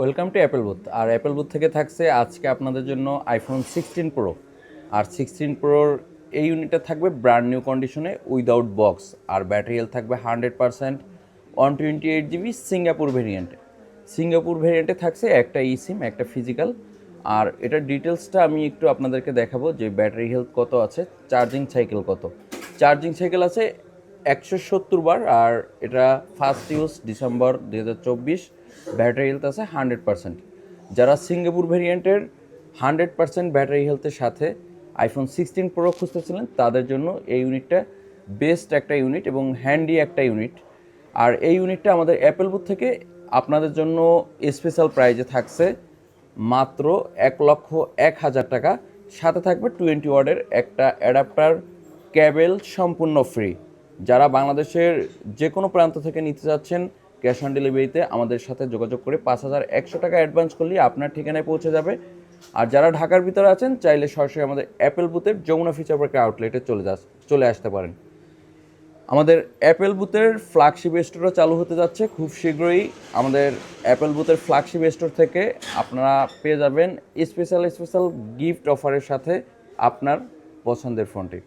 Welcome to apple booth. আর apple booth থেকে থাকছে আজকে আপনাদের জন্য আইফোন 16 প্রো। আর 16 প্রোর এই ইউনিটটা থাকবে ব্র্যান্ড নিউ কন্ডিশনে উইদাউট বক্স। আর ব্যাটারি হেলথ থাকবে 100%, 128 GB সিঙ্গাপুর ভেরিয়েন্টে। সিঙ্গাপুর ভেরিয়েন্টে থাকছে একটা সিম, একটা ফিজিক্যাল। আর এটার ডিটেলসটা আমি একটু আপনাদেরকে দেখাবো যে ব্যাটারি হেলথ কত আছে, চার্জিং সাইকেল কত। চার্জিং সাইকেল আছে 170 বার। আর এটা first use December 2024। Battery health আছে 100%। যারা সিঙ্গাপুর ভেরিয়েন্টের 100% ব্যাটারি হেলথের সাথে আইফোন 16 প্রো খুঁজতেছিলেন তাদের জন্য এই ইউনিটটা বেস্ট একটা ইউনিট এবং হ্যান্ডি একটা ইউনিট। আর এই ইউনিটটা আমাদের অ্যাপেল বুথ থেকে আপনাদের জন্য স্পেশাল প্রাইজে থাকছে মাত্র 1,01,000 টাকা। সাথে থাকবে 20 ওয়াটের একটা অ্যাডাপ্টার ক্যাবেল, সম্পূর্ণ ফ্রি। যারা বাংলাদেশের যে কোনো প্রান্ত থেকে নিতে যাচ্ছেন ক্যাশ অন ডেলিভারিতে আমাদের সাথে যোগাযোগ করে 5,100 টাকা অ্যাডভান্স করলেই আপনার ঠিকানায় পৌঁছে যাবে। আর যারা ঢাকার ভিতরে আছেন চাইলে সরাসরি আমাদের অ্যাপেল বুথের যমুনা ফিচার পার্কের আউটলেটে চলে আসতে পারেন। আমাদের অ্যাপেল বুথের ফ্ল্যাগশিপ স্টোরও চালু হতে যাচ্ছে খুব শীঘ্রই। আমাদের অ্যাপেল বুথের ফ্ল্যাগশিপ স্টোর থেকে আপনারা পেয়ে যাবেন স্পেশাল গিফট অফারের সাথে আপনার পছন্দের ফোনটি।